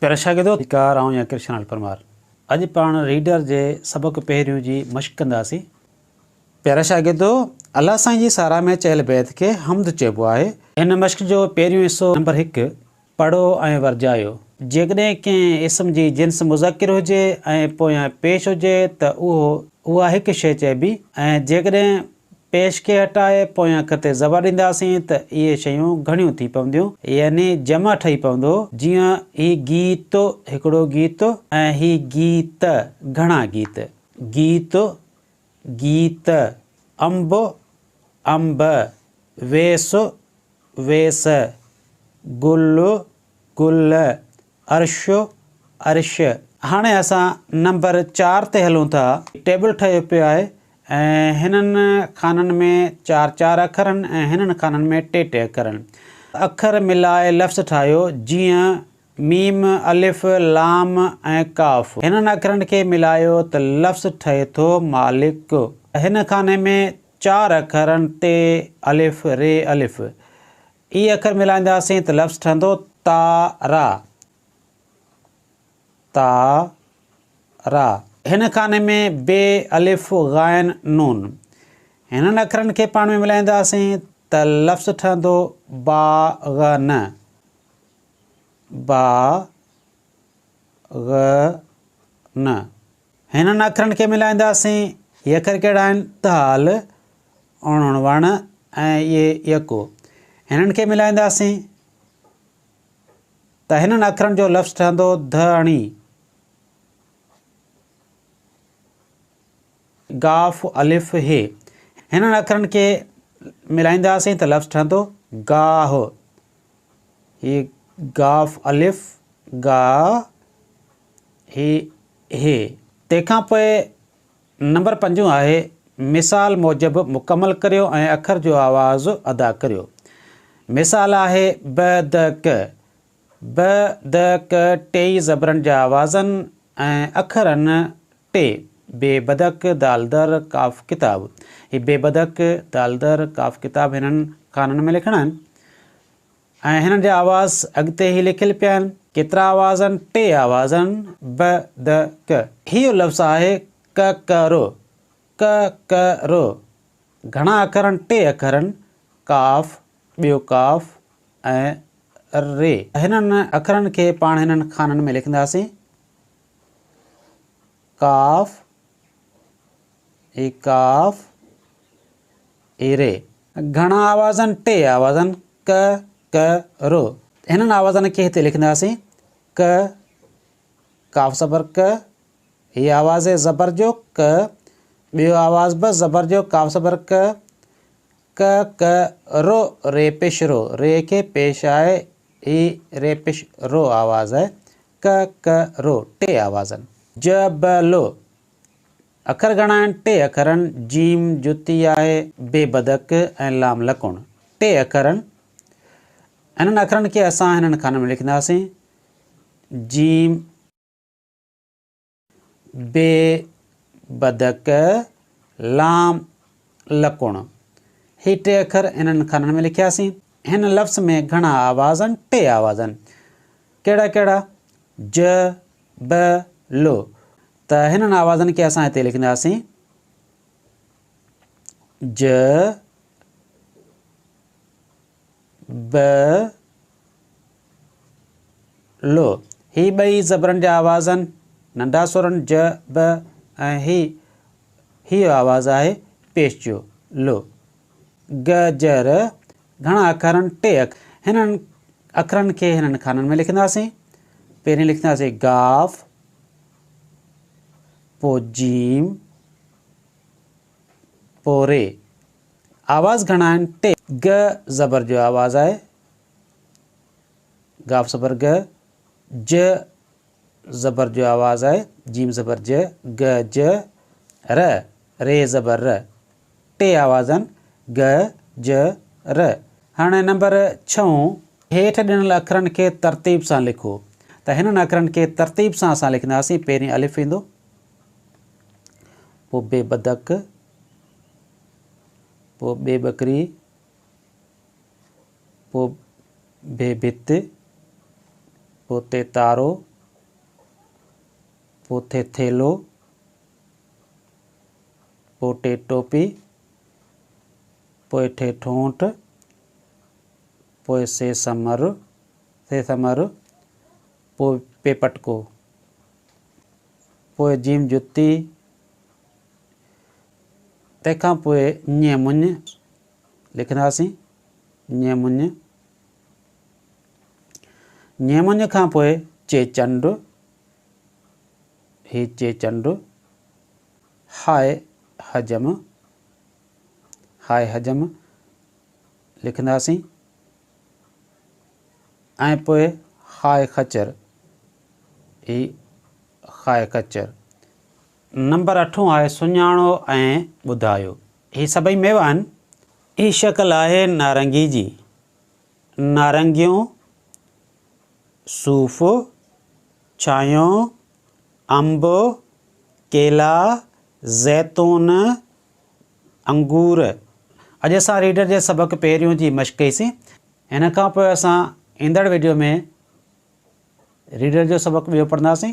प्यारा शागिर्दो अधिकार आऊं या कृष्ण परमार। अॼु पाण रीडर जे सबक पहिरियों जी मश्क कंदासीं। प्यारा शागिर्दो, अल्लाह साईं जी साराह में चयल बैत खे हमद चइबो आहे। इन मश्क जो पहिरियों हिसो नंबर 1, पढ़ो ऐं वर्जायो। जेकॾहिं कंहिं इस्म जी जिन्स मुज़किर हुजे ऐं पोयां पेश हुजे त उहा हिकु शइ चइबी, ऐं जेकॾहिं पेश खे हटाए पोयां अख़र ते ज़बर ॾींदासीं त इहे शयूं घणियूं थी पवंदियूं, यानी जमा ठही पवंदो। जीअं ही गीत, हिकिड़ो गीत, ऐं ही गीत, घणा गीत। गीत, गीत। अंब, अंब। वेस, वेस। गुल, गुल। अर्श, अर्श। हाणे असां नंबर 4 ते हलूं था। टेबल ठहियो पियो आहे ऐं हिननि खाननि में 4-4 अखर आहिनि ऐं हिननि खाननि में 2-2 अखर आहिनि। अखर मिलाए लफ़्ज़ ठाहियो, जीअं मीम, अलिफ, लाम ऐं काफ़। हिननि अखरनि खे मिलायो त लफ़्ज़ ठहे थो मालिक। हिन खाने में 4 अखर आहिनि, ते, अलिफ, रे, अलिफ। इहे अखर मिलाईंदासीं त लफ़्ज़ ठहंदो तारा, तारा। हिन खाने में बे, अलिफ, गायन, नून। हिननि अखरनि खे पाण में मिलाईंदासीं त लफ़्ज़ ठहंदो बाग़न, बाग़न। हिननि अखरनि खे मिलाईंदासीं। इहे अखर कहिड़ा आहिनि? दाल, वण ऐं इहे यको। हिननि खे मिलाईंदासीं त हिननि अखरनि जो लफ़्ज़ ठहंदो धणी। गाफ़, अलिफ, हे। हिननि अखरनि खे मिलाईंदासीं त लफ़्ज़ ठहंदो गाह। ही गाफ़, अलिफ, गा, ही, हे। तंहिंखां पोइ नंबर 5 आहे, मिसाल मूजिबि मुकमल करियो ऐं अखर जो आवाज़ु अदा करियो। मिसाल आहे बदक। बदक 2 ज़बरनि जा आवाज़नि ऐं अखरनि 2। बेबदक, दालदर, काफ़, किताब। ही बेबदक, दालदर, काफ़, किताब हिननि खाननि में लिखणा आहिनि ऐं हिननि जा आवाज़ अॻिते ई लिखियल पिया आहिनि। केतिरा आवाज़ आहिनि? 2 आवाज़ आहिनि। बदक। हीउ लफ़्ज़ आहे ककरो, ककरो। घणा अखर आहिनि? 2 अखर आहिनि, काफ़, ॿियो काफ़ ऐं रे। हिननि अखरनि खे पाण हिननि खाननि में लिखंदासीं। काफ़, ही काफ़, ही रे। घणा आवाज़ आहिनि? 2 आवाज़ आहिनि, ककरो। हिननि आवाज़नि खे हिते लिखंदासीं। क, काफ़ ज़बर क। हीअ आवाज़ आहे ज़बर जो क। ॿियो आवाज़ बि ज़बर जो, काफ़ ज़बर क। क, क, रो, रे पेश रो। रे खे पेश आहे, ही रे पेश रो आवाज़ आहे। क, क, रो। 2 आवाज़ आहिनि। जबलो। अखर घणा आहिनि? 2 अखर आहिनि। जीम, जुती आहे, बेबदक ऐं लाम, लकुण। 2 अखर आहिनि। हिननि अखरनि खे असां हिननि खाननि में लिखंदासीं। जीम, बेबदक, लाम, लकुण। ही 2 अखर हिननि खाननि में लिखियासीं। हिन लफ़्ज़ में घणा आवाज़ आहिनि? 2 आवाज़ आहिनि। कहिड़ा कहिड़ा? ज, ब, लो। त हिननि आवाज़नि खे असां हिते लिखंदासीं। ज, ब, लो। ही 2 ज़बरनि जा आवाज़ आहिनि, नंढा सुर आहिनि, ज, ब ऐं हीअ आवाज़ आहे पेश जो, लो। गजर। घणा अखर आहिनि? 2 अखर। हिननि अखरनि खे हिननि खाननि में लिखंदासीं। पहिरीं लिखंदासीं गाफ़, पोइ जीम, पोइ रे। आवाज़ घणा आहिनि? 2। ग ज़बर जो आवाज़ आहे, गाफ़ ज़बर ग। ज ज़बर जो आवाज़ आहे, जीम ज़बर ज, ग, ज, र, रे ज़बर र। 2 आवाज़ आहिनि, ग, ज, र। हाणे नंबर 6, हेठि ॾिनल अखरनि खे तरतीब सां लिखो। त हिननि अखरनि खे तरतीब सां असां लिखंदासीं। पहिरीं अलिफ ईंदो, पोइ बेबदक, पोइ बेबकरी, पोइ बेभित, पोइ ते तारो, पोइ थिए थेलो, पोइ टे टोपी, पोइ थे ठोंठ, पोइ से समर, पोइ पे पटको, पोइ जीम जुती, तंहिंखां पोइ ñe मुञ लिखंदासीं, ñe मुञ, ñe मुञ खां पोइ चे चंड, ही चे चंड, हाय हजम, हाय हजम लिखंदासीं, ऐं पोइ हाय खचर, ही हाय खचर। नंबर 8 आहे सुञाणो ऐं ॿुधायो। ही सभई मेवा आहिनि। ही शक्ल आहे नारंगी जी। नारंगियूं, सूफ़, चांहियूं, अंब, केला, ज़ैतून, अंगूर। अॼु असां रीडर जे सबक़ पहिरियों जी मश्क़ कईसीं। हिन खां पोइ असां ईंदड़ वीडियो में रीडर जो सबक़ ॿियो पढ़ंदासीं।